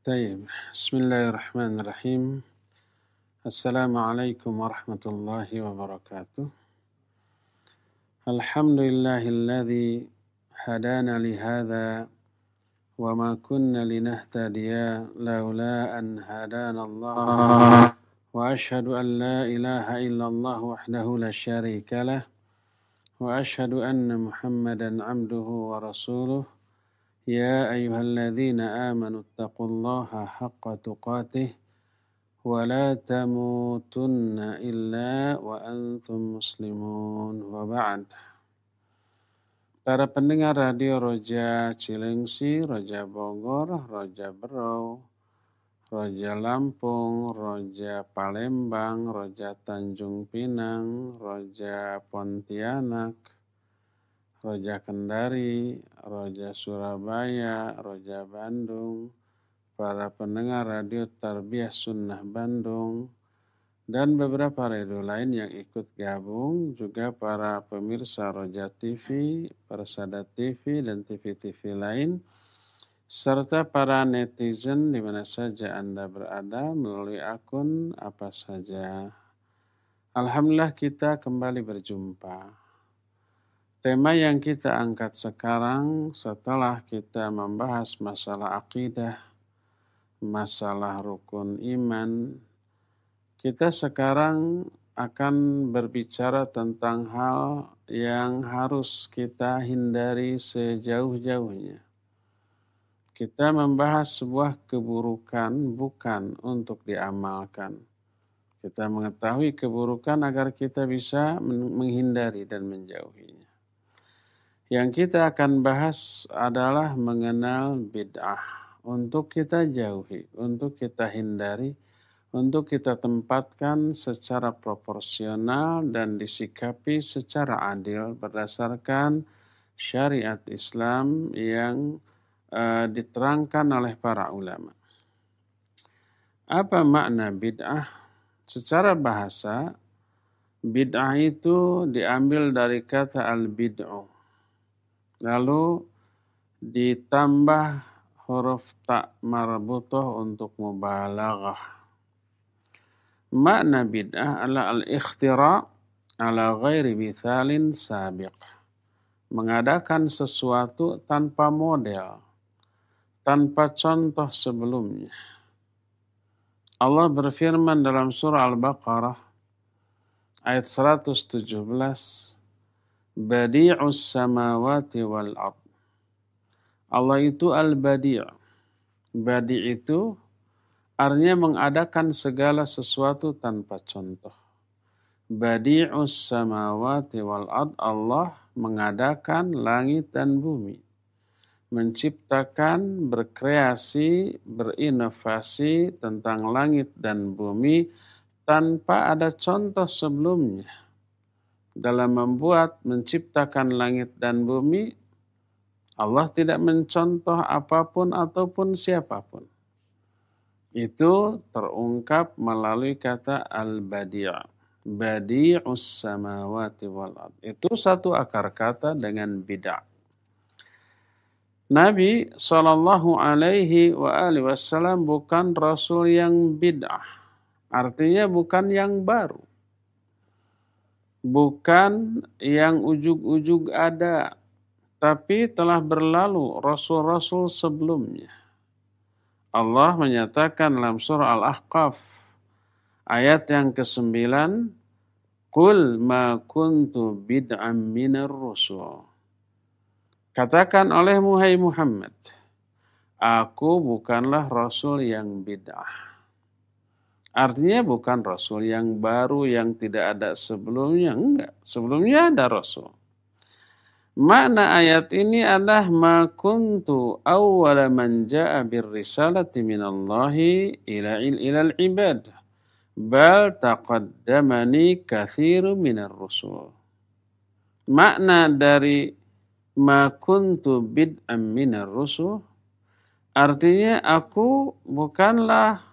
طيب بسم الله الرحمن الرحيم السلام عليكم ورحمة الله وبركاته الحمد لله الذي هدانا لهذا وما كنا لنهتدي لولا أن هدانا الله وأشهد أن لا إله إلا الله وحده لا شريك له وأشهد أن محمدا عبده ورسوله يا أيها الذين آمنوا اتقوا الله حق تقاته ولا تموتن إلا وأنتم مسلمون وبعد. Para pendengar radio Roja Cilengsi, Roja Bogor, Roja Berau, Roja Lampung, Roja Palembang, Roja Tanjung Pinang, Roja Pontianak, Roja Kendari, Roja Surabaya, Roja Bandung, para pendengar radio Tarbiyah Sunnah Bandung, dan beberapa radio lain yang ikut gabung, juga para pemirsa Roja TV, Persada TV, dan TV-TV lain, serta para netizen di mana saja Anda berada melalui akun apa saja. Alhamdulillah kita kembali berjumpa. Tema yang kita angkat sekarang setelah kita membahas masalah akidah, masalah rukun iman, kita sekarang akan berbicara tentang hal yang harus kita hindari sejauh-jauhnya. Kita membahas sebuah keburukan bukan untuk diamalkan. Kita mengetahui keburukan agar kita bisa menghindari dan menjauhinya. Yang kita akan bahas adalah mengenal bid'ah. Untuk kita jauhi, untuk kita hindari, untuk kita tempatkan secara proporsional dan disikapi secara adil berdasarkan syariat Islam yang diterangkan oleh para ulama. Apa makna bid'ah? Secara bahasa, bid'ah itu diambil dari kata al-bid'u. Lalu ditambah huruf ta marbutoh untuk mubalaghah. Makna bid'ah adalah al-ikhtira' ala ghairi mithalin sabiq. Mengadakan sesuatu tanpa model, tanpa contoh sebelumnya. Allah berfirman dalam surah Al-Baqarah ayat 117, Badi'us samawati wal ard. Allah itu al-badi'. Badi' itu artinya mengadakan segala sesuatu tanpa contoh. Badi'us samawati wal ard. Allah mengadakan langit dan bumi. Menciptakan, berkreasi, berinovasi tentang langit dan bumi tanpa ada contoh sebelumnya. Dalam menciptakan langit dan bumi, Allah tidak mencontoh apapun ataupun siapapun. Itu terungkap melalui kata al-badi'. Badi'us samawati wal ard. Itu satu akar kata dengan bid'ah. Nabi SAW bukan Rasul yang bid'ah. Artinya bukan yang baru. Bukan yang ujug-ujug ada, tapi telah berlalu rasul-rasul sebelumnya. Allah menyatakan dalam surah Al-Ahqaf, ayat yang ke-9, Qul ma kuntu bid'an minar rusul. Katakan olehmu, hai Muhammad, aku bukanlah rasul yang bid'ah. Artinya bukan rasul yang baru yang tidak ada sebelumnya, enggak. Sebelumnya ada rasul. Makna ayat ini adalah ma kuntu awwala man jaa birrisalati minallahi ilal ibad bal taqaddamani katsiru minar rusul. Makna dari ma kuntu bid'an minar rusul artinya aku bukanlah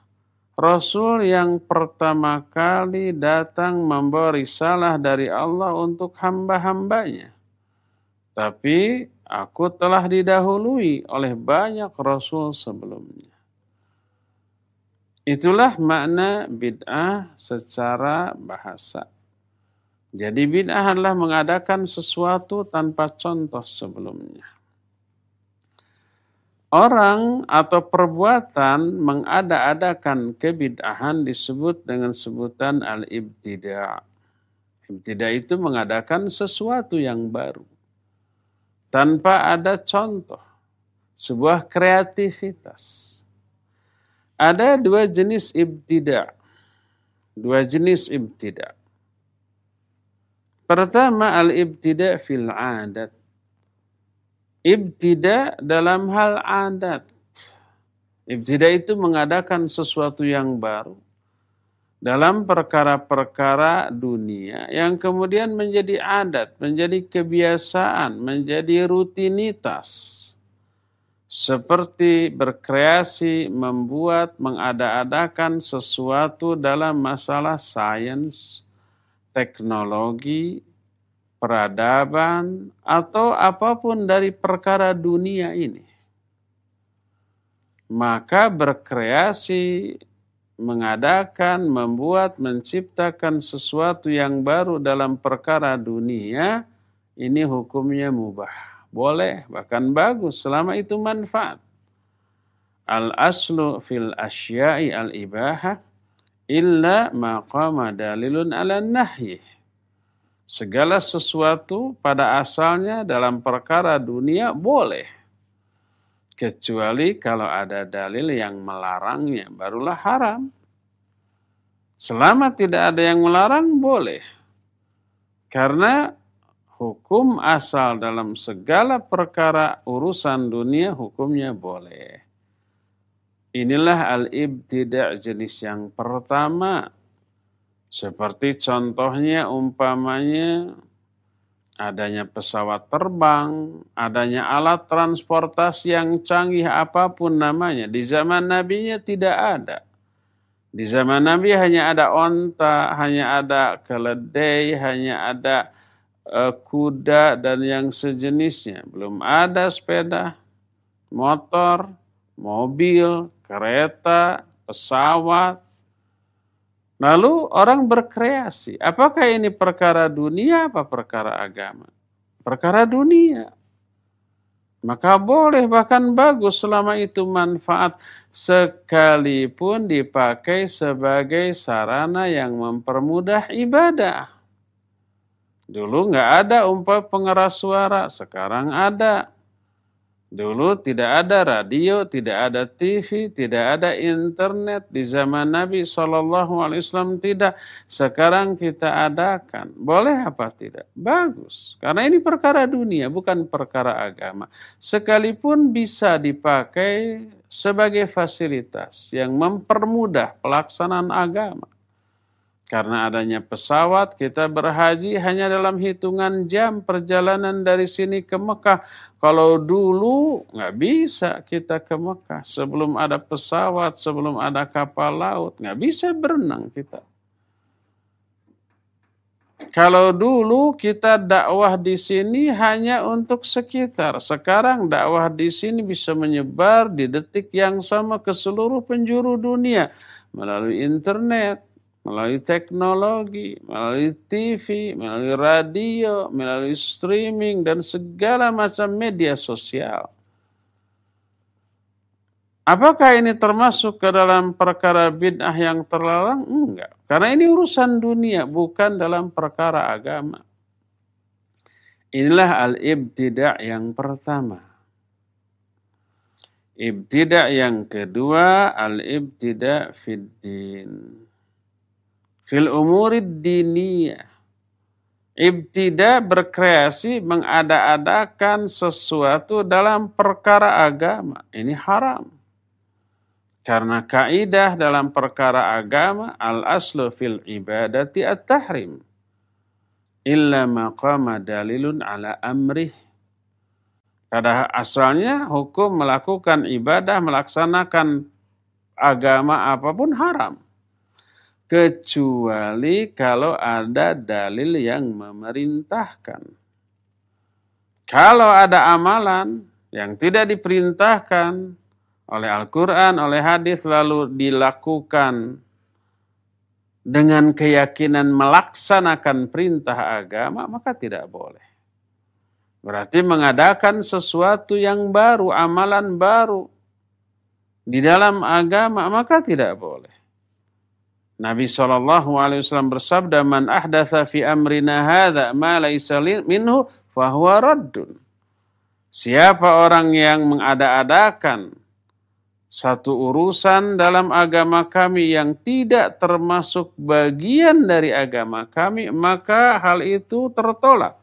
Rasul yang pertama kali datang membawa risalah dari Allah untuk hamba-hambanya. Tapi aku telah didahului oleh banyak Rasul sebelumnya. Itulah makna bid'ah secara bahasa. Jadi bid'ah adalah mengadakan sesuatu tanpa contoh sebelumnya. Orang atau perbuatan mengada-adakan kebid'ahan disebut dengan sebutan al-ibtida'. Ibtida' itu mengadakan sesuatu yang baru tanpa ada contoh, sebuah kreativitas. Ada dua jenis ibtida'. Dua jenis ibtida'. Pertama al-ibtida' fil adat. Ibtida' dalam hal adat. Ibtida' itu mengadakan sesuatu yang baru dalam perkara-perkara dunia yang kemudian menjadi adat, menjadi kebiasaan, menjadi rutinitas. Seperti berkreasi, membuat, mengada-adakan sesuatu dalam masalah sains, teknologi, peradaban, atau apapun dari perkara dunia ini. Maka berkreasi, mengadakan, membuat, menciptakan sesuatu yang baru dalam perkara dunia, ini hukumnya mubah. Boleh, bahkan bagus, selama itu manfaat. Al-aslu fil asya'i al-ibahah, illa maqama dalilun ala nahyi. Segala sesuatu pada asalnya dalam perkara dunia boleh. Kecuali kalau ada dalil yang melarangnya, barulah haram. Selama tidak ada yang melarang, boleh. Karena hukum asal dalam segala perkara urusan dunia, hukumnya boleh. Inilah al-ibtida' jenis yang pertama. Seperti contohnya umpamanya adanya pesawat terbang, adanya alat transportasi yang canggih apapun namanya. Di zaman Nabi-nya tidak ada. Di zaman Nabi hanya ada onta, hanya ada keledai, hanya ada kuda dan yang sejenisnya. Belum ada sepeda, motor, mobil, kereta, pesawat. Lalu orang berkreasi. Apakah ini perkara dunia apa perkara agama? Perkara dunia. Maka boleh, bahkan bagus selama itu manfaat, sekalipun dipakai sebagai sarana yang mempermudah ibadah. Dulu nggak ada pengeras suara, sekarang ada. Dulu tidak ada radio, tidak ada TV, tidak ada internet. Di zaman Nabi SAW tidak. Sekarang kita adakan. Boleh apa tidak? Bagus. Karena ini perkara dunia, bukan perkara agama. Sekalipun bisa dipakai sebagai fasilitas yang mempermudah pelaksanaan agama. Karena adanya pesawat, kita berhaji hanya dalam hitungan jam perjalanan dari sini ke Mekah. Kalau dulu nggak bisa kita ke Mekah. Sebelum ada pesawat, sebelum ada kapal laut, nggak bisa berenang kita. Kalau dulu kita dakwah di sini hanya untuk sekitar. Sekarang dakwah di sini bisa menyebar di detik yang sama ke seluruh penjuru dunia. Melalui internet, melalui teknologi, melalui TV, melalui radio, melalui streaming, dan segala macam media sosial. Apakah ini termasuk ke dalam perkara bid'ah yang terlarang? Enggak. Karena ini urusan dunia, bukan dalam perkara agama. Inilah al-ibtida' yang pertama. Ibtida' yang kedua, al-ibtida' fid din. Fil umurid diniyah. Ibtida' berkreasi, mengada-adakan sesuatu dalam perkara agama. Ini haram. Karena kaidah dalam perkara agama, al-aslu fil ibadati at-tahrim. Illa maqama dalilun ala amrih. Pada asalnya hukum melakukan ibadah, melaksanakan agama apapun haram. Kecuali kalau ada dalil yang memerintahkan. Kalau ada amalan yang tidak diperintahkan oleh Al-Quran, oleh hadis, lalu dilakukan dengan keyakinan melaksanakan perintah agama, maka tidak boleh. Berarti mengadakan sesuatu yang baru, amalan baru di dalam agama, maka tidak boleh. Nabi SAW bersabda, "Man ahdatha fi amrina hadza ma laysa minhu fahuwa raddun." Siapa orang yang mengada-adakan satu urusan dalam agama kami yang tidak termasuk bagian dari agama kami, maka hal itu tertolak.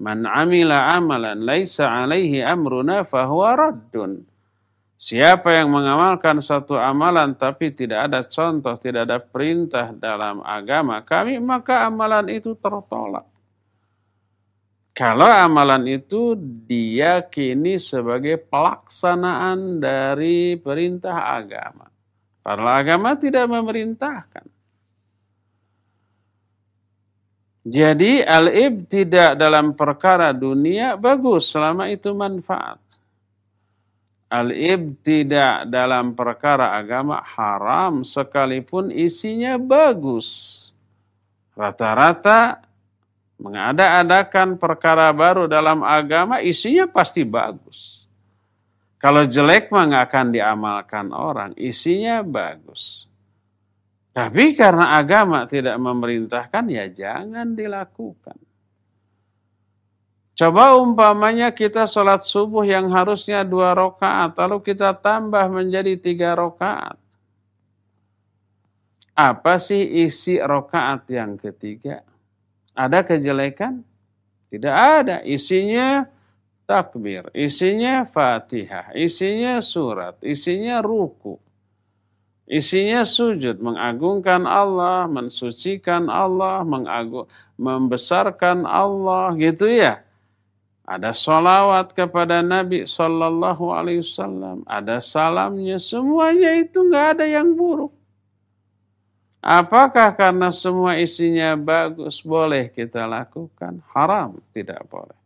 Man amila amalan laisa alaihi amruna fahuwa raddun. Siapa yang mengamalkan satu amalan tapi tidak ada contoh, tidak ada perintah dalam agama kami, maka amalan itu tertolak. Kalau amalan itu diyakini sebagai pelaksanaan dari perintah agama. Padahal agama tidak memerintahkan. Jadi al-ibtida' dalam perkara dunia bagus selama itu manfaat. Al-ibtida' dalam perkara agama haram sekalipun isinya bagus. Rata-rata mengada-adakan perkara baru dalam agama, isinya pasti bagus. Kalau jelek mah nggak akan diamalkan orang, isinya bagus. Tapi karena agama tidak memerintahkan, ya jangan dilakukan. Coba umpamanya kita sholat subuh yang harusnya 2 rakaat, lalu kita tambah menjadi 3 rakaat. Apa sih isi rakaat yang ketiga? Ada kejelekan? Tidak ada. Isinya takbir, isinya Fatihah, isinya surat, isinya ruku, isinya sujud, mengagungkan Allah, mensucikan Allah, membesarkan Allah, gitu ya. Ada sholawat kepada Nabi Sallallahu Alaihi Wasallam, ada salamnya, semuanya itu nggak ada yang buruk. Apakah karena semua isinya bagus boleh kita lakukan? Haram, tidak boleh.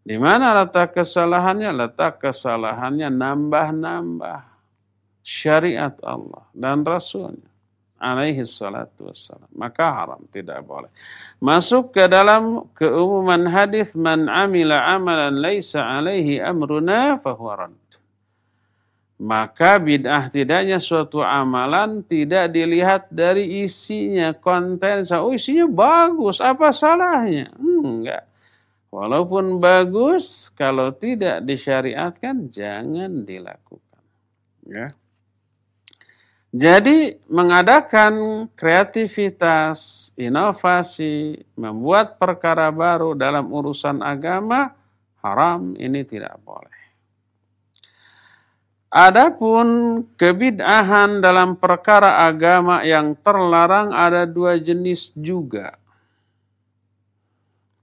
Di mana letak kesalahannya? Letak kesalahannya nambah-nambah syariat Allah dan Rasulnya alaihi salatu wassalam. Maka haram, tidak boleh. Masuk ke dalam keumuman hadis, man amila amalan laisa alaihi amruna fahuwa radd. Maka bid'ah tidaknya suatu amalan tidak dilihat dari isinya, konten. Oh, isinya bagus, apa salahnya? Enggak. Walaupun bagus, kalau tidak disyariatkan, jangan dilakukan. Ya. Jadi mengadakan kreativitas, inovasi, membuat perkara baru dalam urusan agama, haram, ini tidak boleh. Adapun kebid'ahan dalam perkara agama yang terlarang ada 2 jenis juga.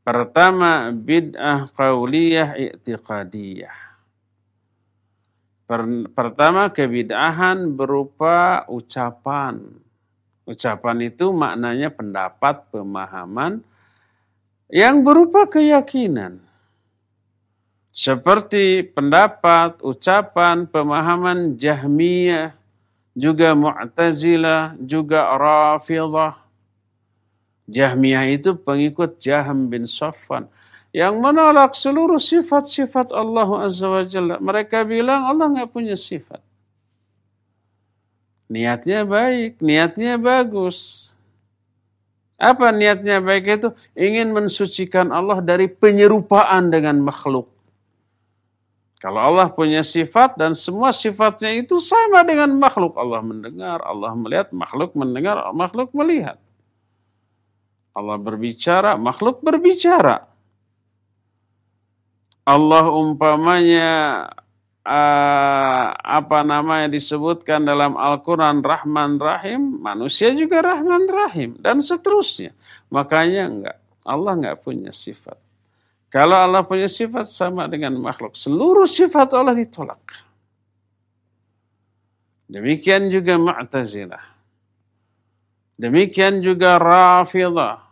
Pertama, bid'ah qauliyah i'tiqadiyah. Pertama, kebid'ahan berupa ucapan. Ucapan itu maknanya pendapat, pemahaman yang berupa keyakinan. Seperti pendapat, ucapan, pemahaman Jahmiyah, juga Mu'tazilah, juga Rafidhah. Jahmiyah itu pengikut Jahm bin Safwan yang menolak seluruh sifat-sifat Allah Azza wa Jalla. Mereka bilang Allah nggak punya sifat. Niatnya baik, niatnya bagus. Apa niatnya baik itu? Ingin mensucikan Allah dari penyerupaan dengan makhluk. Kalau Allah punya sifat dan semua sifatnya itu sama dengan makhluk. Allah mendengar, Allah melihat, makhluk mendengar, makhluk melihat. Allah berbicara, makhluk berbicara. Allah umpamanya disebutkan dalam Al-Quran Rahman Rahim, manusia juga Rahman Rahim, dan seterusnya. Makanya enggak, Allah enggak punya sifat. Kalau Allah punya sifat sama dengan makhluk, seluruh sifat Allah ditolak. Demikian juga Mu'tazilah. Demikian juga Rafidhah.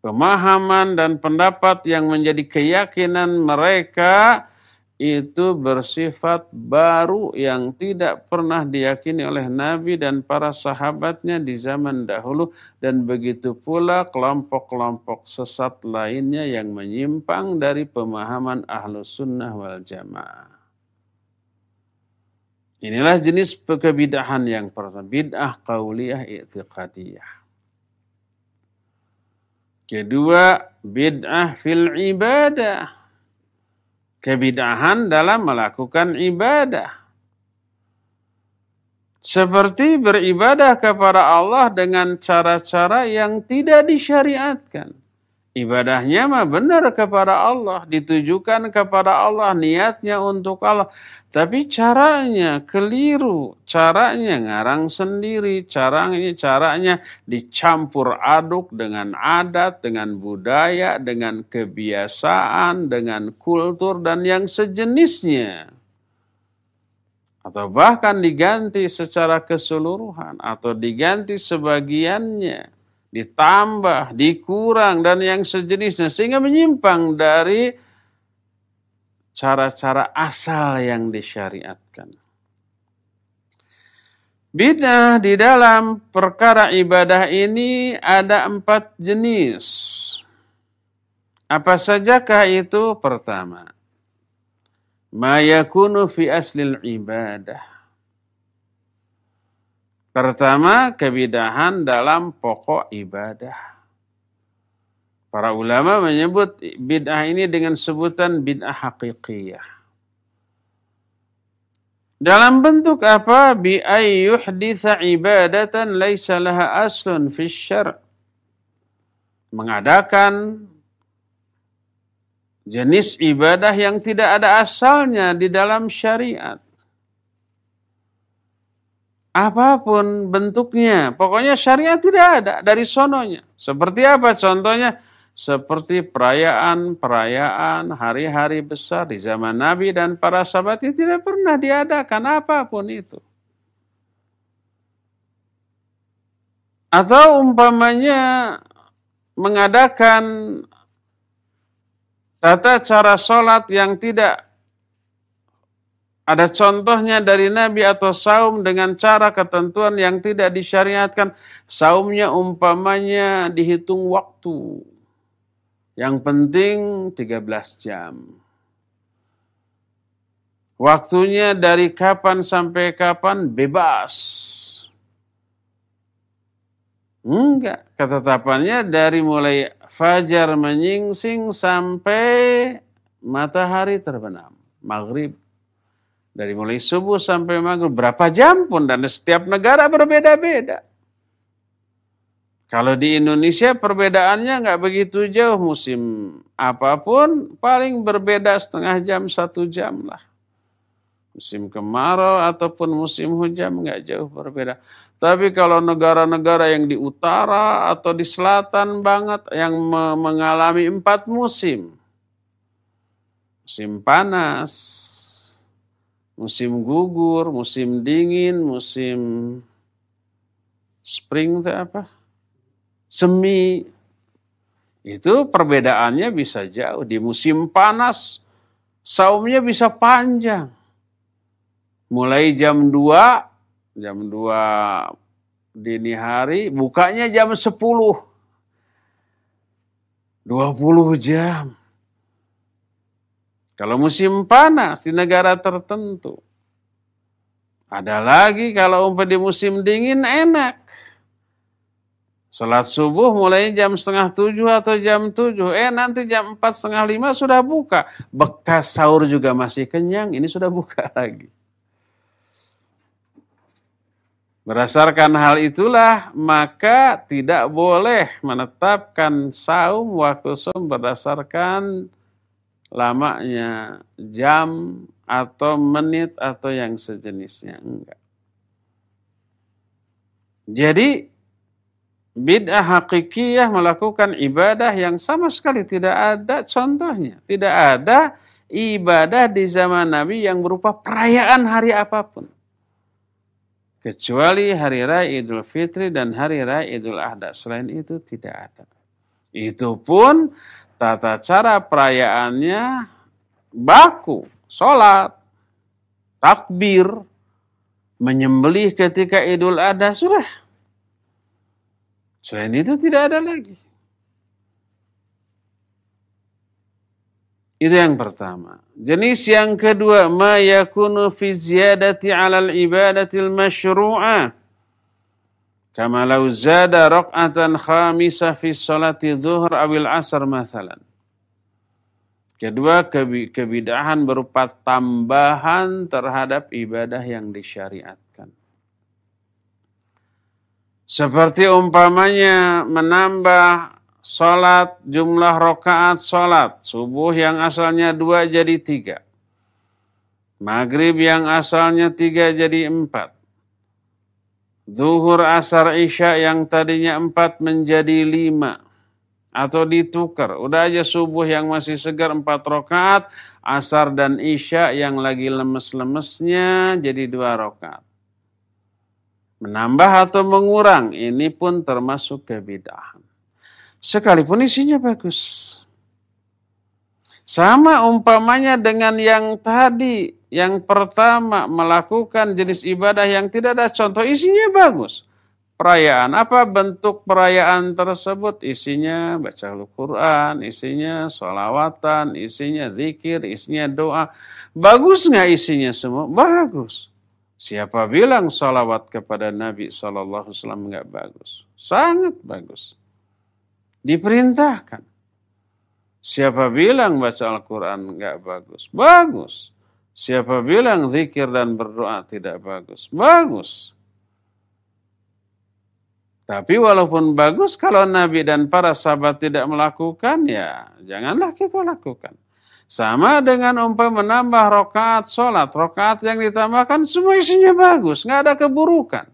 Pemahaman dan pendapat yang menjadi keyakinan mereka itu bersifat baru yang tidak pernah diyakini oleh Nabi dan para sahabatnya di zaman dahulu, dan begitu pula kelompok-kelompok sesat lainnya yang menyimpang dari pemahaman Ahlus Sunnah wal Jamaah. Inilah jenis kebid'ahan yang pertama, bid'ah qauliyah i'tiqadiyah. Kedua, bid'ah fil ibadah. Kebid'ahan dalam melakukan ibadah. Seperti beribadah kepada Allah dengan cara-cara yang tidak disyariatkan. Ibadahnya mah benar kepada Allah, ditujukan kepada Allah, niatnya untuk Allah. Tapi caranya keliru, caranya ngarang sendiri, caranya dicampur aduk dengan adat, dengan budaya, dengan kebiasaan, dengan kultur dan yang sejenisnya. Atau bahkan diganti secara keseluruhan atau diganti sebagiannya, ditambah, dikurang dan yang sejenisnya, sehingga menyimpang dari cara-cara asal yang disyariatkan. Bid'ah di dalam perkara ibadah ini ada 4 jenis. Apa sajakah itu? Pertama, ma yakunu fi aslil ibadah. Pertama, kebid'ahan dalam pokok ibadah. Para ulama menyebut bid'ah ini dengan sebutan bid'ah haqiqiyah. Dalam bentuk apa? Bi ay yuhditsa ibadatan laisa laha aslun fi syar'. Mengadakan jenis ibadah yang tidak ada asalnya di dalam syariat. Apapun bentuknya, pokoknya syariat tidak ada dari sononya. Seperti apa contohnya? Seperti perayaan hari-hari besar di zaman Nabi dan para sahabat itu tidak pernah diadakan apapun itu. Atau umpamanya mengadakan tata cara sholat yang tidak ada contohnya dari Nabi, atau saum dengan cara ketentuan yang tidak disyariatkan. Saumnya umpamanya dihitung waktu. Yang penting 13 jam. Waktunya dari kapan sampai kapan bebas. Enggak, ketetapannya dari mulai fajar menyingsing sampai matahari terbenam, maghrib. Dari mulai subuh sampai maghrib, berapa jam pun, dan setiap negara berbeda-beda. Kalau di Indonesia perbedaannya nggak begitu jauh, musim apapun paling berbeda setengah jam, 1 jam lah. Musim kemarau ataupun musim hujan nggak jauh berbeda. Tapi kalau negara-negara yang di utara atau di selatan banget yang mengalami 4 musim. Musim panas, musim gugur, musim dingin, musim spring itu apa? Semi. Itu perbedaannya bisa jauh. Di musim panas saumnya bisa panjang. Mulai jam 2 dini hari, bukanya jam 10. 20 jam. Kalau musim panas di negara tertentu. Ada lagi kalau di musim dingin enak. Salat subuh mulai jam 6:30 atau jam 7. Nanti jam 4:30 sudah buka. Bekas sahur juga masih kenyang, ini sudah buka lagi. Berdasarkan hal itulah, maka tidak boleh menetapkan saum, waktu saum berdasarkan lamanya jam atau menit atau yang sejenisnya. Enggak. Jadi bid'ah hakikiyah melakukan ibadah yang sama sekali tidak ada contohnya. Tidak ada ibadah di zaman Nabi yang berupa perayaan hari apapun. Kecuali hari raya Idul Fitri dan hari raya Idul Adha. Selain itu tidak ada. Itu pun tata cara perayaannya baku. sholat, takbir, menyembelih ketika Idul Adha, sudah. Selain itu tidak ada lagi. Itu yang pertama. Jenis yang kedua, ma yakunu fi ziyadati 'alal ibadatil masyru'ah. Kama law zada raq'atan khamisah fi sholati dhuhr awil asar mathalan. Kedua, kebidahan berupa tambahan terhadap ibadah yang disyariatkan. Seperti umpamanya menambah sholat, jumlah rakaat sholat. Subuh yang asalnya 2 jadi 3. Maghrib yang asalnya 3 jadi 4. Zuhur, asar, isya yang tadinya 4 menjadi 5. Atau ditukar. Udah aja subuh yang masih segar 4 rakaat. Asar dan isya yang lagi lemes-lemesnya jadi 2 rakaat. Menambah atau mengurang, ini pun termasuk kebidahan. Sekalipun isinya bagus. Sama umpamanya dengan yang tadi, yang pertama melakukan jenis ibadah yang tidak ada contoh, isinya bagus. Perayaan, apa bentuk perayaan tersebut? Isinya baca Al-Quran, isinya sholawatan, isinya zikir, isinya doa. Bagus nggak isinya semua? Bagus. Siapa bilang sholawat kepada Nabi SAW nggak bagus? Sangat bagus. Diperintahkan. Siapa bilang baca Al-Quran nggak bagus? Bagus. Siapa bilang zikir dan berdoa tidak bagus? Bagus. Tapi walaupun bagus, kalau Nabi dan para sahabat tidak melakukan, ya janganlah kita lakukan. Sama dengan menambah rakaat sholat. Rakaat yang ditambahkan semua isinya bagus. Nggak ada keburukan.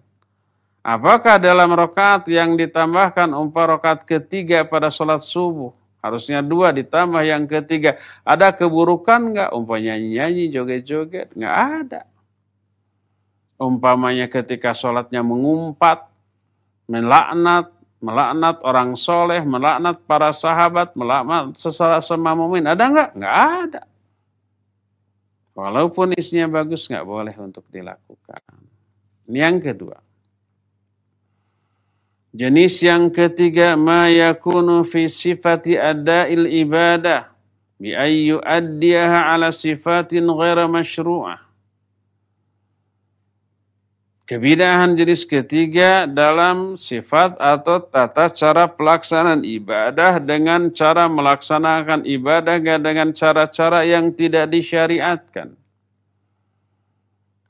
Apakah dalam rakaat yang ditambahkan rakaat ketiga pada sholat subuh, harusnya 2 ditambah yang ketiga, ada keburukan nggak? Nyanyi-nyanyi, joget-joget, nggak ada. Umpamanya ketika sholatnya mengumpat, melaknat orang soleh, melaknat para sahabat, melaknat sesama mukmin, ada nggak? Nggak ada. Walaupun isinya bagus, nggak boleh untuk dilakukan. Ini yang kedua. Jenis yang ketiga, ma yakunu fi sifati ada'il ibadah bi ayyu addiyaha ala sifatin ghaira masyru'ah. Kebidahan jenis ketiga dalam sifat atau tata cara pelaksanaan ibadah dengan cara melaksanakan ibadah dengan cara-cara yang tidak disyariatkan.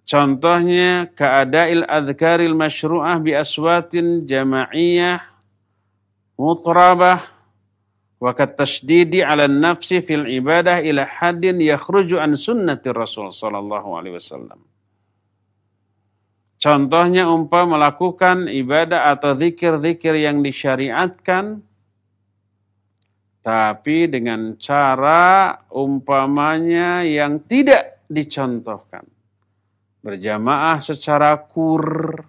Contohnya ka'ada'il adhkaril masyru'ah bi aswatin jama'iyah mutrabah wa katashdidi 'ala nafsi fil ibadah ila haddin yakhruju an sunnati Rasul sallallahu alaihi wasallam. Contohnya melakukan ibadah atau zikir-zikir yang disyariatkan, tapi dengan cara umpamanya yang tidak dicontohkan. Berjamaah secara kur,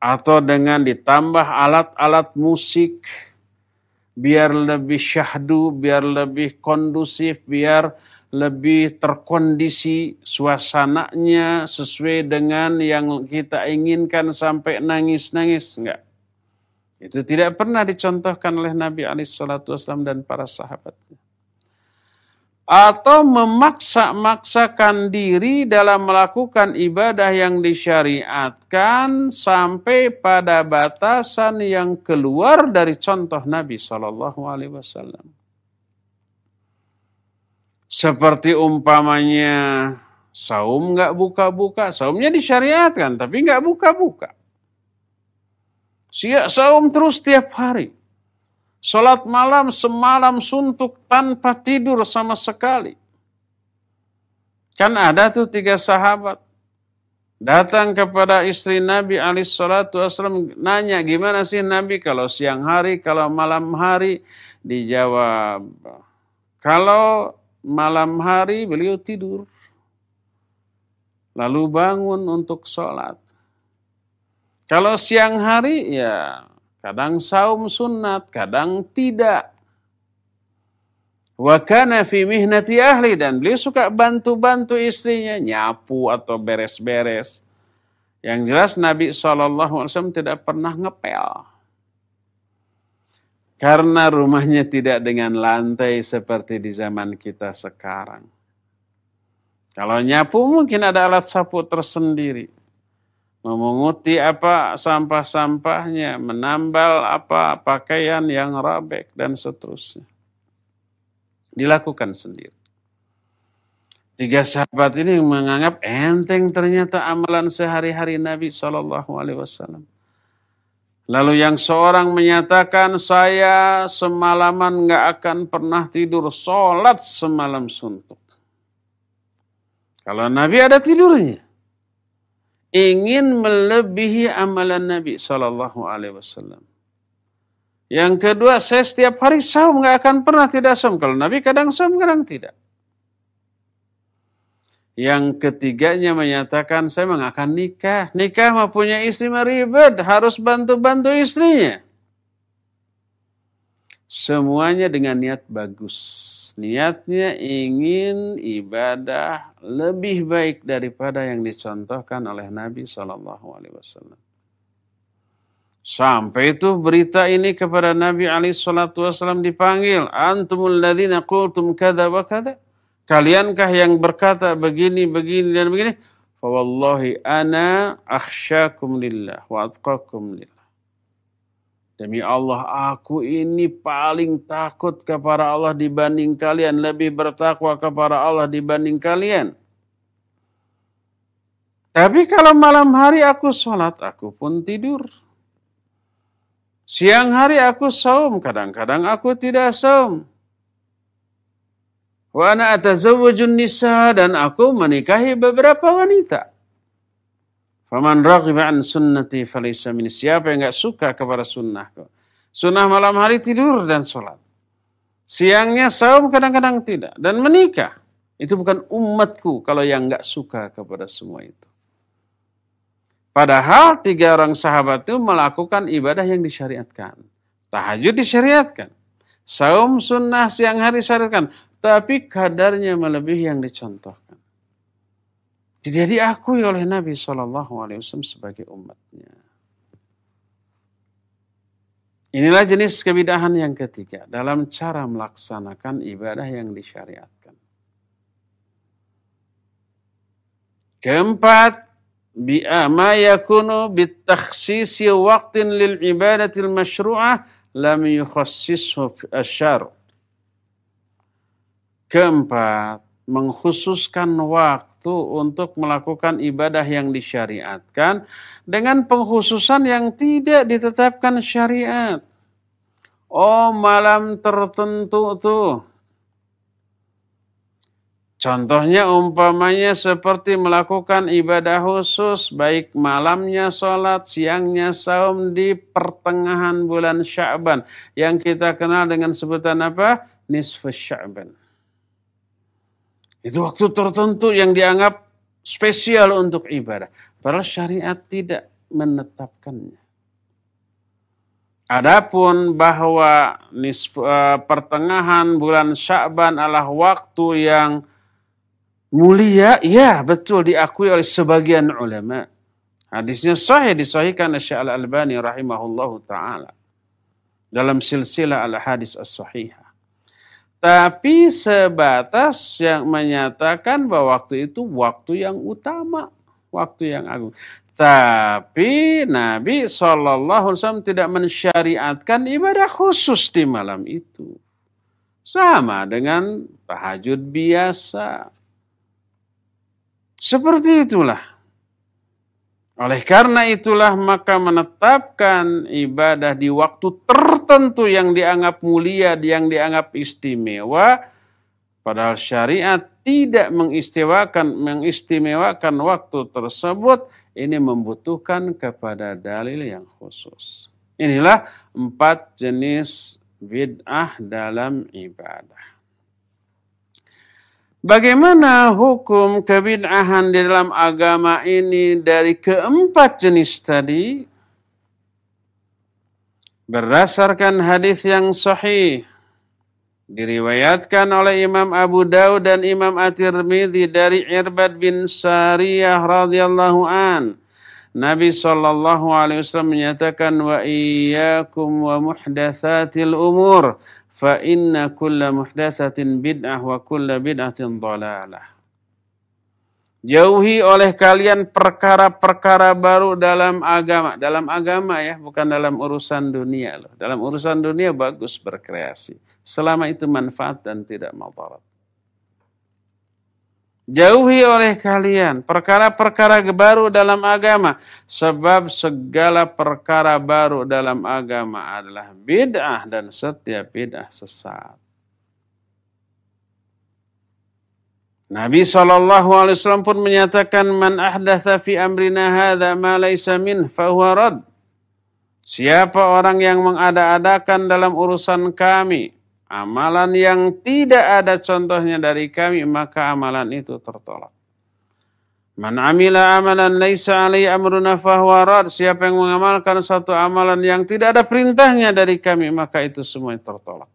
atau dengan ditambah alat-alat musik, biar lebih syahdu, biar lebih kondusif, biar lebih terkondisi suasananya sesuai dengan yang kita inginkan sampai nangis-nangis. Enggak. Itu tidak pernah dicontohkan oleh Nabi SAW dan para sahabatnya. Atau memaksa-maksakan diri dalam melakukan ibadah yang disyariatkan sampai pada batasan yang keluar dari contoh Nabi SAW. Seperti umpamanya saum nggak buka-buka, saumnya disyariatkan tapi nggak buka-buka. Saum terus tiap hari. Salat malam semalam suntuk tanpa tidur sama sekali. Kan ada tuh 3 sahabat datang kepada istri Nabi SAW nanya, gimana sih Nabi kalau siang hari, kalau malam hari? Dijawab, kalau malam hari beliau tidur, lalu bangun untuk sholat. Kalau siang hari ya kadang saum sunat, kadang tidak. Wa kana fi mihnati ahli, dan beliau suka bantu-bantu istrinya, nyapu atau beres-beres. Yang jelas Nabi SAW tidak pernah ngepel. Karena rumahnya tidak dengan lantai seperti di zaman kita sekarang. Kalau nyapu mungkin ada alat sapu tersendiri. Memunguti apa sampah-sampahnya, menambal apa pakaian yang robek dan seterusnya. Dilakukan sendiri. 3 sahabat ini menganggap enteng ternyata amalan sehari-hari Nabi SAW. Lalu yang seorang menyatakan, saya semalaman nggak akan pernah tidur, sholat semalam suntuk. Kalau Nabi ada tidurnya. Ingin melebihi amalan Nabi SAW. Yang kedua, saya setiap hari saum, nggak akan pernah tidak saum. Kalau Nabi kadang saum, kadang tidak. Yang ketiganya menyatakan, saya nggak akan nikah. Nikah mah punya istri mah ribet, harus bantu-bantu istrinya. Semuanya dengan niat bagus. Niatnya ingin ibadah lebih baik daripada yang dicontohkan oleh Nabi SAW. Sampai itu berita ini kepada Nabi SAW dipanggil. Antumul ladzina qultum kadza wa kadza. Kaliankah yang berkata begini, begini, dan begini? Fawallahi ana akhsyakum lillah wa atqakum lillah. Demi Allah, aku ini paling takut kepada Allah dibanding kalian. Lebih bertakwa kepada Allah dibanding kalian. Tapi kalau malam hari aku sholat, aku pun tidur. Siang hari aku saum, kadang-kadang aku tidak saum. Wa ana atazawwajun nisa, dan aku menikahi beberapa wanita. Faman raghiba an sunnati falaysa minni. Siapa yang enggak suka kepada sunnahku? Sunnah malam hari tidur dan sholat. Siangnya saum, kadang-kadang tidak, dan menikah. Itu bukan umatku kalau yang enggak suka kepada semua itu. Padahal 3 orang sahabat itu melakukan ibadah yang disyariatkan. Tahajud disyariatkan. Saum sunnah siang hari disyariatkan. Tapi kadarnya melebihi yang dicontohkan. Tidak diakui oleh Nabi SAW sebagai umatnya. Inilah jenis kebidahan yang ketiga dalam cara melaksanakan ibadah yang disyariatkan. Keempat, ma yakunu bitakhsisi waqtin lil ibadatil masyru'ah lam yukhassishu asyar'. Keempat, mengkhususkan waktu untuk melakukan ibadah yang disyariatkan dengan pengkhususan yang tidak ditetapkan syariat. Oh, malam tertentu tuh. Contohnya umpamanya seperti melakukan ibadah khusus, baik malamnya sholat, siangnya saum di pertengahan bulan Sya'ban. Yang kita kenal dengan sebutan apa? Nisfu Sya'ban. Itu waktu tertentu yang dianggap spesial untuk ibadah. Padahal syariat tidak menetapkannya. Adapun bahwa pertengahan bulan Sya'ban adalah waktu yang mulia, ya betul diakui oleh sebagian ulama. Hadisnya sahih, disahihkan oleh Syekh Al-Albani rahimahullahu ta'ala. Dalam silsilah al-hadis as-sahihah. Tapi sebatas yang menyatakan bahwa waktu itu waktu yang utama, waktu yang agung. Tapi Nabi SAW tidak mensyariatkan ibadah khusus di malam itu. Sama dengan tahajud biasa. Seperti itulah. Oleh karena itulah maka menetapkan ibadah di waktu tertentu yang dianggap mulia, yang dianggap istimewa, padahal syariat tidak mengistimewakan waktu tersebut, ini membutuhkan kepada dalil yang khusus. Inilah 4 jenis bid'ah dalam ibadah. Bagaimana hukum kebid'ahan di dalam agama ini dari keempat jenis tadi? Berdasarkan hadis yang sahih Diriwayatkan oleh Imam Abu Daud dan Imam At-Tirmidzi dari Irbad bin Sariyah radhiyallahu an. Nabi sallallahu alaihi wasallam menyatakan wa iyyakum wa muhdatsatil umur fa inna kulla muhdatsatin bid'ah wa kulla bid'atin dhalalah. Jauhi oleh kalian perkara-perkara baru dalam agama. Dalam agama ya, bukan dalam urusan dunia loh. Dalam urusan dunia bagus berkreasi. Selama itu manfaat dan tidak madarat. Jauhi oleh kalian perkara-perkara baru dalam agama. Sebab segala perkara baru dalam agama adalah bid'ah dan setiap bid'ah sesat. Nabi SAW pun menyatakan man ahdatsa fi amrina hadza ma laysa min fahuwa rad. Siapa orang yang mengada-adakan dalam urusan kami amalan yang tidak ada contohnya dari kami, maka amalan itu tertolak. Man amila amalan laysa alaihi amruna fahuwa rad. Siapa yang mengamalkan satu amalan yang tidak ada perintahnya dari kami, maka itu semua tertolak.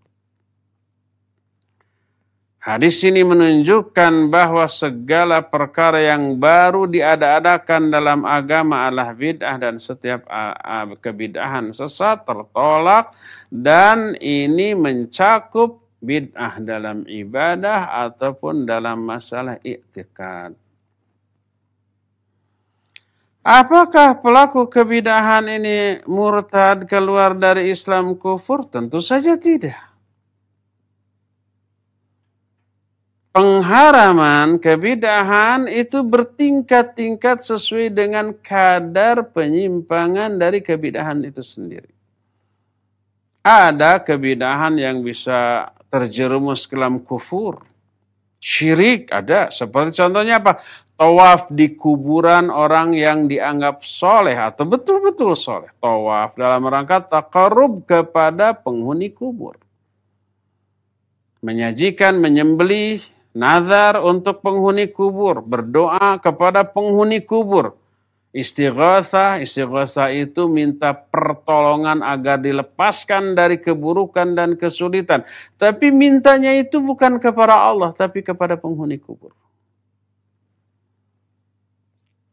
Hadis ini menunjukkan bahwa segala perkara yang baru diada-adakan dalam agama adalah bid'ah dan setiap kebid'ahan sesat tertolak, dan ini mencakup bid'ah dalam ibadah ataupun dalam masalah i'tikad. Apakah pelaku kebid'ahan ini murtad, keluar dari Islam, kufur? Tentu saja tidak. Pengharaman kebid'ahan itu bertingkat-tingkat sesuai dengan kadar penyimpangan dari kebid'ahan itu sendiri. Ada kebid'ahan yang bisa terjerumus ke dalam kufur. Syirik ada. Seperti contohnya apa? Tawaf di kuburan orang yang dianggap soleh atau betul-betul soleh. Tawaf dalam rangka taqarrub kepada penghuni kubur. Menyajikan, menyembelih, nazar untuk penghuni kubur, berdoa kepada penghuni kubur. Istighatsah itu minta pertolongan agar dilepaskan dari keburukan dan kesulitan. Tapi mintanya itu bukan kepada Allah, tapi kepada penghuni kubur.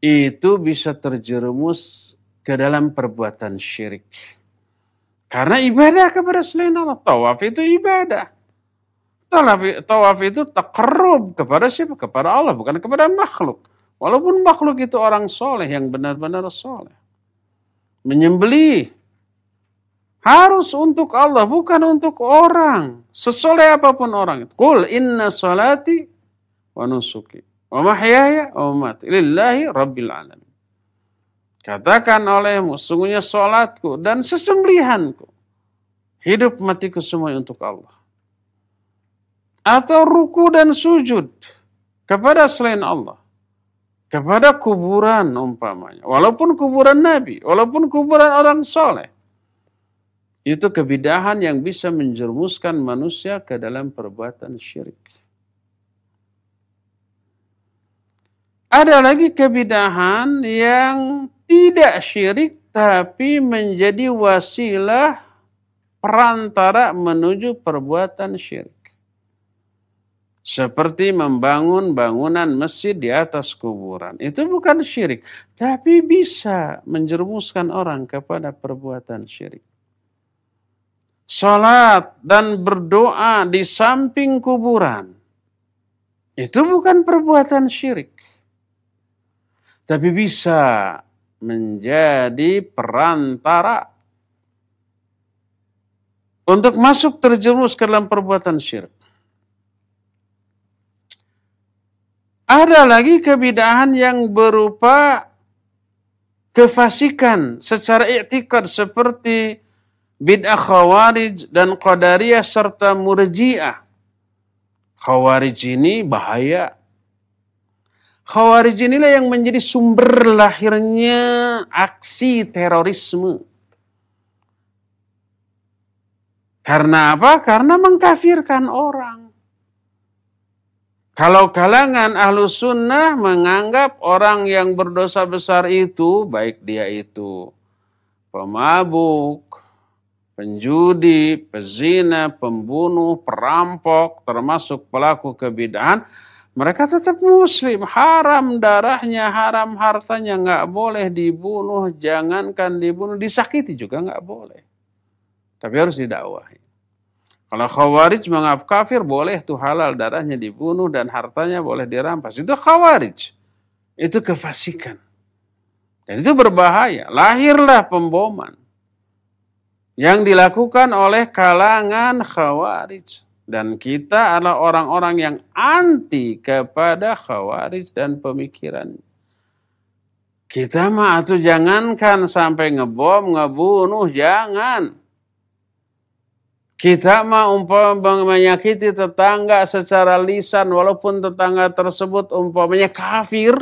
Itu bisa terjerumus ke dalam perbuatan syirik. Karena ibadah kepada selain Allah. Tawaf itu ibadah. Tawaf itu taqarrub kepada siapa? Kepada Allah, bukan kepada makhluk. Walaupun makhluk itu orang soleh yang benar-benar soleh. Menyembelih harus untuk Allah, bukan untuk orang. Sesoleh apapun orang itu. Qul inna salati wa nusuki wa mahyaya wa mamati lillahi rabbil alamin. Katakan olehmu, sungguhnya salatku dan sesembelihanku, hidup matiku semua untuk Allah. Atau ruku dan sujud kepada selain Allah, kepada kuburan umpamanya, walaupun kuburan Nabi, walaupun kuburan orang soleh, itu kebid'ahan yang bisa menjerumuskan manusia ke dalam perbuatan syirik. Ada lagi kebid'ahan yang tidak syirik tapi menjadi wasilah perantara menuju perbuatan syirik. Seperti membangun bangunan masjid di atas kuburan. Itu bukan syirik, tapi bisa menjerumuskan orang kepada perbuatan syirik. Salat dan berdoa di samping kuburan. Itu bukan perbuatan syirik. Tapi bisa menjadi perantara untuk masuk terjerumus ke dalam perbuatan syirik. Ada lagi kebid'ahan yang berupa kefasikan secara i'tikad seperti bid'ah Khawarij dan Qadariyah serta Murji'ah. Khawarij ini bahaya. Khawarij inilah yang menjadi sumber lahirnya aksi terorisme. Karena apa? Karena mengkafirkan orang. Kalau kalangan ahlu sunnah menganggap orang yang berdosa besar itu, baik dia itu pemabuk, penjudi, pezina, pembunuh, perampok, termasuk pelaku kebid'ahan, mereka tetap muslim. Haram darahnya, haram hartanya, nggak boleh dibunuh, jangankan dibunuh, disakiti juga nggak boleh. Tapi harus didakwahi. Kalau khawarij menganggap kafir, boleh tuh halal darahnya dibunuh dan hartanya boleh dirampas. Itu khawarij. Itu kefasikan. Dan itu berbahaya. Lahirlah pemboman yang dilakukan oleh kalangan khawarij. Dan kita adalah orang-orang yang anti kepada khawarij dan pemikiran. Kita mah atuh jangankan sampai ngebom, ngebunuh, jangan. Kita mah umpamanya menyakiti tetangga secara lisan, walaupun tetangga tersebut umpamanya kafir,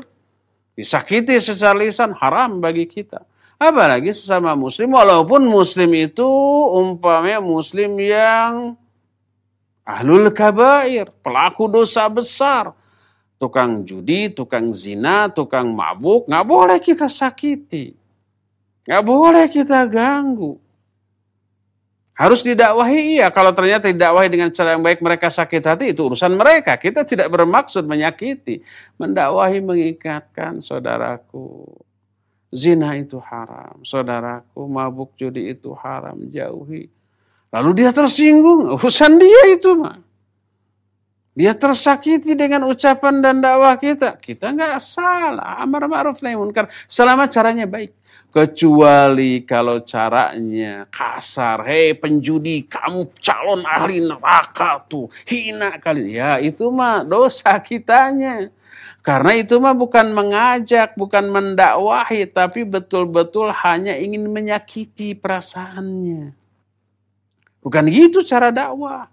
disakiti secara lisan, haram bagi kita. Apalagi sesama muslim, walaupun muslim itu umpamanya muslim yang ahlul kabair, pelaku dosa besar, tukang judi, tukang zina, tukang mabuk, nggak boleh kita sakiti, nggak boleh kita ganggu. Harus didakwahi, iya. Kalau ternyata didakwahi dengan cara yang baik mereka sakit hati, itu urusan mereka. Kita tidak bermaksud menyakiti. Mendakwahi mengingatkan, saudaraku, zina itu haram. Saudaraku, mabuk judi itu haram, jauhi. Lalu dia tersinggung, urusan dia itu mah. Dia tersakiti dengan ucapan dan dakwah kita. Kita nggak salah, amar ma'ruf nahi munkar, selama caranya baik. Kecuali kalau caranya kasar, hei penjudi, kamu calon ahli neraka tuh, hina kali. Ya itu mah dosa kitanya. Karena itu mah bukan mengajak, bukan mendakwahi, tapi betul-betul hanya ingin menyakiti perasaannya. Bukan gitu cara dakwah.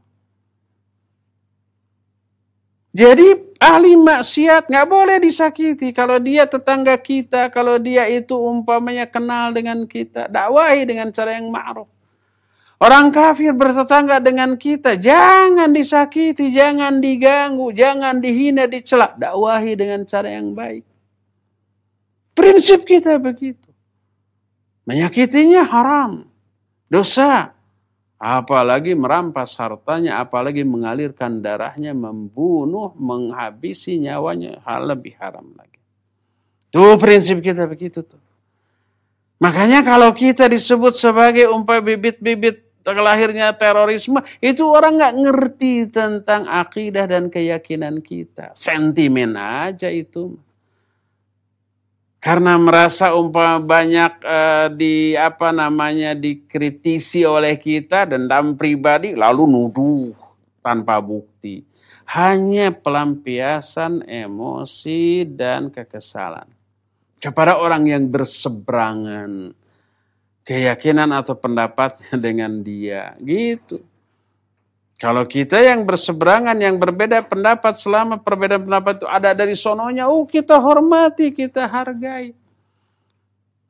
Jadi ahli maksiat nggak boleh disakiti. Kalau dia tetangga kita, kalau dia itu umpamanya kenal dengan kita, dakwahi dengan cara yang ma'ruf. Orang kafir bertetangga dengan kita, jangan disakiti, jangan diganggu, jangan dihina, dicela. Dakwahi dengan cara yang baik. Prinsip kita begitu. Menyakitinya haram, dosa. Apalagi merampas hartanya, apalagi mengalirkan darahnya, membunuh, menghabisi nyawanya, hal lebih haram lagi. Tuh prinsip kita begitu tuh. Makanya kalau kita disebut sebagai bibit-bibit terlahirnya terorisme, itu orang nggak ngerti tentang akidah dan keyakinan kita. Sentimen aja itu. Karena merasa banyak dikritisi oleh kita, dendam pribadi, lalu nuduh tanpa bukti. Hanya pelampiasan emosi dan kekesalan kepada orang yang berseberangan keyakinan atau pendapatnya dengan dia, gitu. Kalau kita yang berseberangan, yang berbeda pendapat, selama perbedaan pendapat itu ada dari sononya, kita hormati, kita hargai.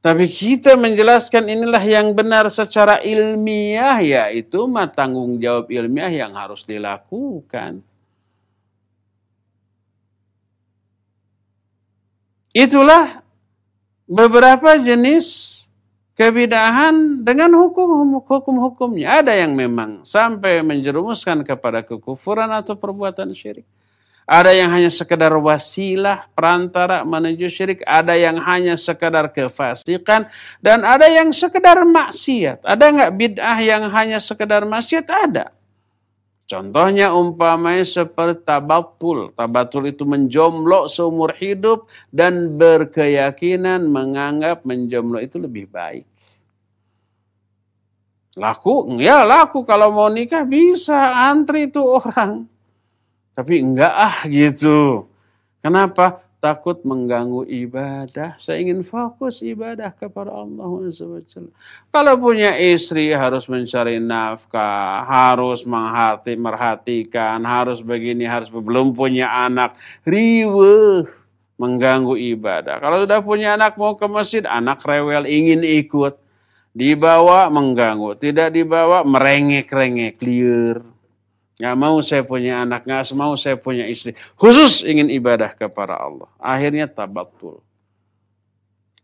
Tapi kita menjelaskan inilah yang benar secara ilmiah, yaitu tanggung jawab ilmiah yang harus dilakukan. Itulah beberapa jenis kebid'ahan dengan hukum-hukumnya. Ada yang memang sampai menjerumuskan kepada kekufuran atau perbuatan syirik. Ada yang hanya sekedar wasilah, perantara menuju syirik. Ada yang hanya sekedar kefasikan. Dan ada yang sekedar maksiat. Ada nggak bid'ah yang hanya sekedar maksiat? Ada. Contohnya umpamanya seperti tabatul. Tabatul itu menjomlo seumur hidup dan berkeyakinan menganggap menjomlo itu lebih baik. Laku? Ya laku, kalau mau nikah bisa, antri itu orang. Tapi enggak gitu. Kenapa? Takut mengganggu ibadah. Saya ingin fokus ibadah kepada Allah SWT. Kalau punya istri harus mencari nafkah, harus merhatikan, harus begini, harus belum punya anak, riweuh, mengganggu ibadah. Kalau sudah punya anak mau ke masjid, anak rewel ingin ikut, dibawa mengganggu, tidak dibawa merengek-rengek, liar. Nggak mau saya punya anak, nggak mau saya punya istri. Khusus ingin ibadah kepada Allah. Akhirnya tabatul.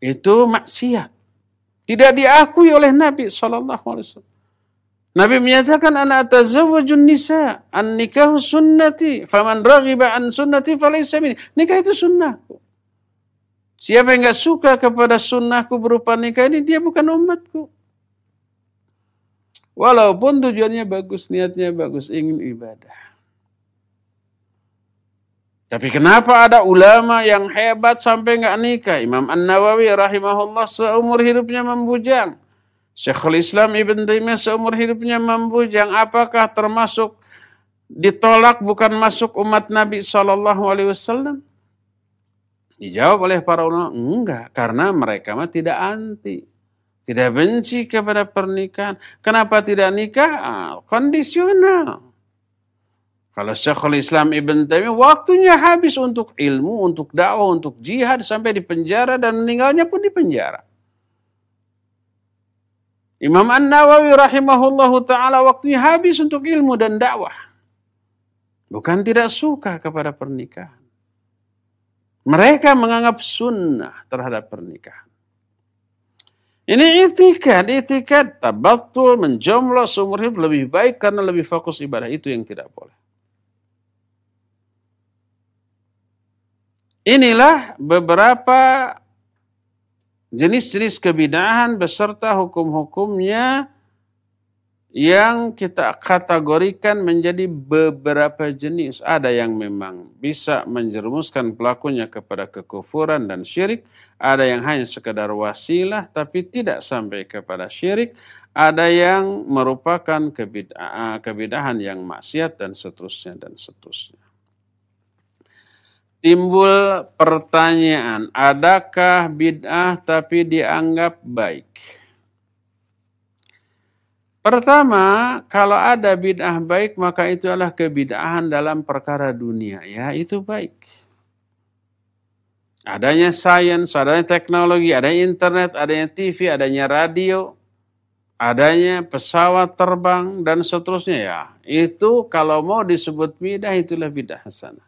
Itu maksiat. Tidak diakui oleh Nabi SAW. Nabi menyatakan ana atazawwajun nisa, an-nikahu sunnati, faman raghiba an sunnati falaysa minni. Nikah itu sunnahku. Siapa yang enggak suka kepada sunnahku berupa nikah ini, dia bukan umatku. Walaupun tujuannya bagus, niatnya bagus, ingin ibadah. Tapi kenapa ada ulama yang hebat sampai enggak nikah? Imam An-Nawawi rahimahullah seumur hidupnya membujang. Syekhul Islam Ibn Taimiyah seumur hidupnya membujang. Apakah termasuk ditolak bukan masuk umat Nabi SAW? Dijawab oleh para ulama, enggak. Karena mereka mah tidak anti. Tidak benci kepada pernikahan. Kenapa tidak nikah? Kondisional. Kalau Syekhul Islam Ibn Taimiyah waktunya habis untuk ilmu, untuk dakwah, untuk jihad sampai di penjara dan meninggalnya pun di penjara. Imam An-Nawawi rahimahullahu ta'ala waktunya habis untuk ilmu dan dakwah. Bukan tidak suka kepada pernikahan. Mereka menganggap sunnah terhadap pernikahan. Ini itikad tabattul, menjomblo seumur hidup lebih baik karena lebih fokus ibadah. Itu yang tidak boleh. Inilah beberapa jenis-jenis kebid'ahan beserta hukum-hukumnya yang kita kategorikan menjadi beberapa jenis. Ada yang memang bisa menjerumuskan pelakunya kepada kekufuran dan syirik. Ada yang hanya sekedar wasilah tapi tidak sampai kepada syirik. Ada yang merupakan kebid'ahan yang maksiat dan seterusnya dan seterusnya. Timbul pertanyaan, adakah bid'ah tapi dianggap baik? Pertama, kalau ada bid'ah baik, maka itu adalah kebid'ahan dalam perkara dunia. Ya, itu baik. Adanya sains, adanya teknologi, adanya internet, adanya TV, adanya radio, adanya pesawat terbang, dan seterusnya. Ya, itu kalau mau disebut bid'ah, itulah bid'ah hasanah.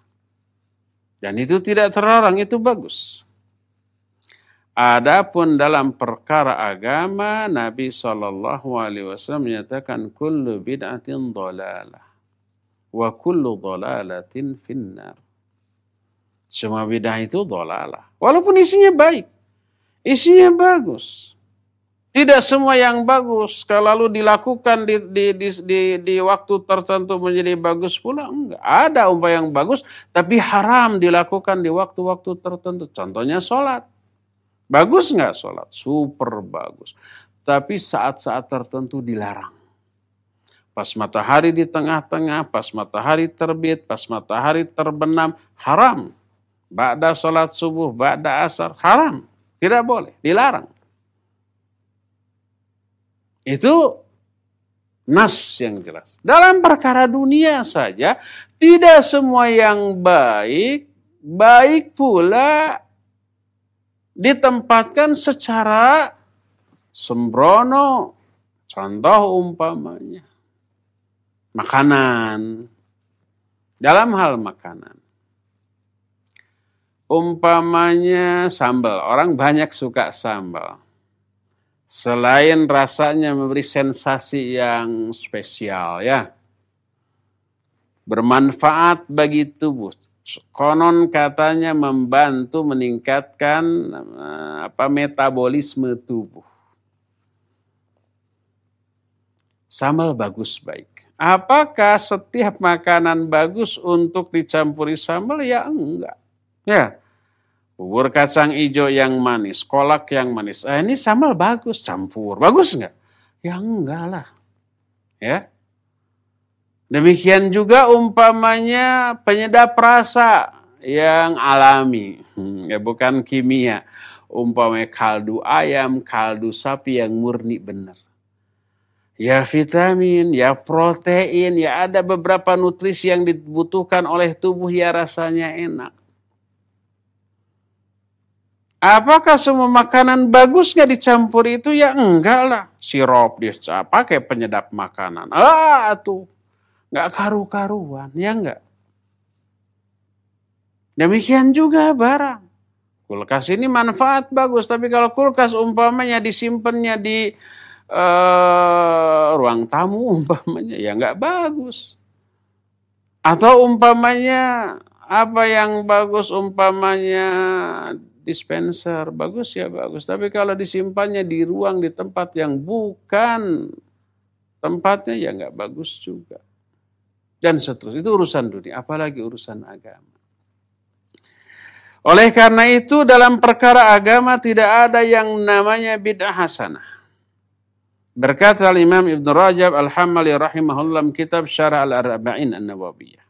Dan itu tidak terlarang, itu bagus. Adapun dalam perkara agama, Nabi SAW menyatakan kullu bid'atin dhalalah wa kullu dhalalatin finnar. Semua bid'ah itu dhalalah. Walaupun isinya baik, isinya bagus. Tidak semua yang bagus kalau lalu dilakukan di waktu tertentu menjadi bagus pula. Enggak. Ada umpah yang bagus tapi haram dilakukan di waktu-waktu tertentu. Contohnya sholat. Bagus enggak sholat? Super bagus. Tapi saat-saat tertentu dilarang. Pas matahari di tengah-tengah, pas matahari terbit, pas matahari terbenam, haram. Ba'da sholat subuh, ba'da asar, haram. Tidak boleh, dilarang. Itu nas yang jelas. Dalam perkara dunia saja, tidak semua yang baik, baik pula ditempatkan secara sembrono. Contoh umpamanya, makanan. Dalam hal makanan. Umpamanya sambal, orang banyak suka sambal. Selain rasanya memberi sensasi yang spesial ya. Bermanfaat bagi tubuh. Konon katanya membantu meningkatkan metabolisme tubuh. Sambal bagus baik. Apakah setiap makanan bagus untuk dicampuri sambal? Ya enggak. Ya. Bubur kacang hijau yang manis, kolak yang manis. Ini sambal bagus, campur. Bagus enggak? Ya enggak lah. Ya. Demikian juga umpamanya penyedap rasa yang alami. Ya bukan kimia. Umpamanya kaldu ayam, kaldu sapi yang murni benar. Ya vitamin, ya protein, ya ada beberapa nutrisi yang dibutuhkan oleh tubuh ya rasanya enak. Apakah semua makanan bagus gak dicampur itu? Ya enggak lah. Sirup dia pakai penyedap makanan. Tuh. Gak karu-karuan. Ya enggak. Demikian juga barang. Kulkas ini manfaat bagus. Tapi kalau kulkas umpamanya disimpannya di ruang tamu umpamanya, ya nggak bagus. Atau umpamanya apa yang bagus, umpamanya dispenser, bagus ya bagus. Tapi kalau disimpannya di ruang, di tempat yang bukan tempatnya, ya nggak bagus juga. Dan seterusnya, itu urusan dunia, apalagi urusan agama. Oleh karena itu dalam perkara agama tidak ada yang namanya bid'ah hasanah. Berkata Imam Ibn Rajab Al-Hambali rahimahullah kitab Syarah Al-Arba'in An-Nawawiyah.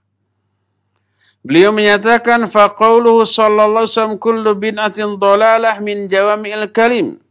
Beliau menyatakan faqauluhu sallallahu alaihi wasallam kullu bid'atin dhalalah min jawami'il kalim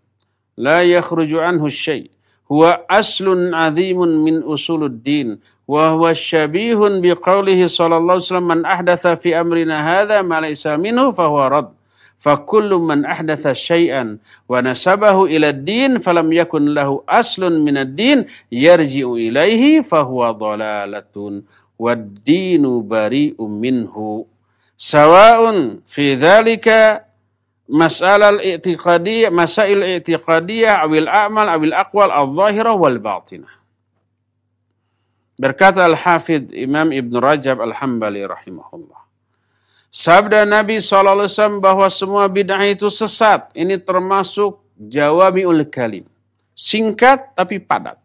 la yakhruju anhu syai' huwa aslun 'azimun min usuluddin wa huwa syabihun biqaulihi sallallahu alaihi wasallam man ahdatsa fi amrina hadza ma laysa minhu fa huwa rad fa kullu man ahdatsa syai'an wa nasabahu ila ad-din falam yakun lahu aslun min ad-din yarji'u ilaihi fa huwa dhalalatun wad-dinu bari'un minhu sawa'un fi dzalika masail i'tiqadiyah awil a'mal awil aqwal adh-dhahirah wal batinah. Berkata Al-Hafidh Imam Ibn Rajab Al-Hambali rahimahullah. Sabda Nabi SAW bahwa semua bid'ah itu sesat. Ini termasuk jawami'ul kalim. Singkat tapi padat.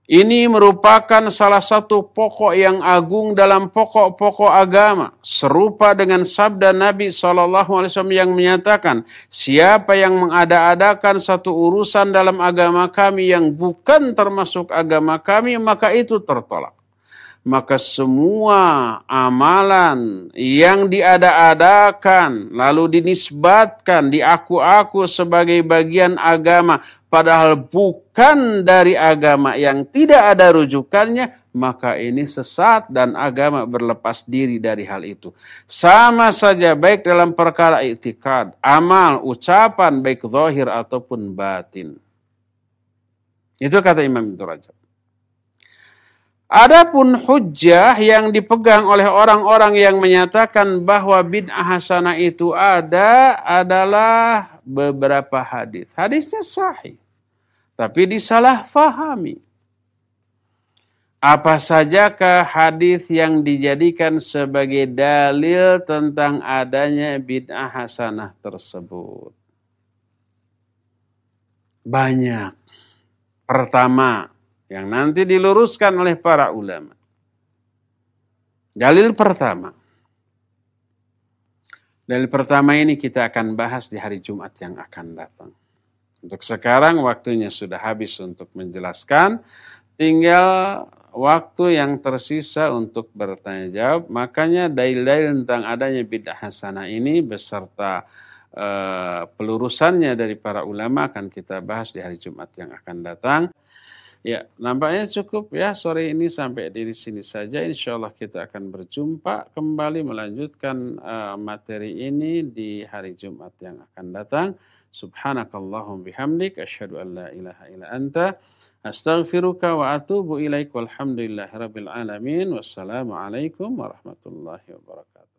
Ini merupakan salah satu pokok yang agung dalam pokok-pokok agama. Serupa dengan sabda Nabi SAW yang menyatakan, siapa yang mengada-adakan satu urusan dalam agama kami yang bukan termasuk agama kami, maka itu tertolak. Maka semua amalan yang diada-adakan, lalu dinisbatkan, diaku-aku sebagai bagian agama, padahal bukan dari agama yang tidak ada rujukannya, maka ini sesat dan agama berlepas diri dari hal itu. Sama saja baik dalam perkara i'tikad, amal, ucapan, baik zahir ataupun batin. Itu kata Imam Ibnu Rajab. Adapun hujjah yang dipegang oleh orang-orang yang menyatakan bahwa bid'ah hasanah itu adalah beberapa hadis. Hadisnya sahih, tapi disalahfahami. Apa sajakah hadis yang dijadikan sebagai dalil tentang adanya bid'ah hasanah tersebut? Banyak. Pertama, yang nanti diluruskan oleh para ulama. Dalil pertama. Dalil pertama ini kita akan bahas di hari Jumat yang akan datang. Untuk sekarang waktunya sudah habis untuk menjelaskan. Tinggal waktu yang tersisa untuk bertanya jawab. Makanya dalil-dalil tentang adanya bid'ah hasanah ini beserta pelurusannya dari para ulama akan kita bahas di hari Jumat yang akan datang. Ya, nampaknya cukup ya sore ini sampai di sini saja. Insyaallah kita akan berjumpa kembali melanjutkan materi ini di hari Jumat yang akan datang. Subhanakallahum bihamdik asyhadu an la ilaha illa anta astaghfiruka wa atubu ilaik walhamdulillahirabbil alamin. Wassalamualaikum warahmatullahi wabarakatuh.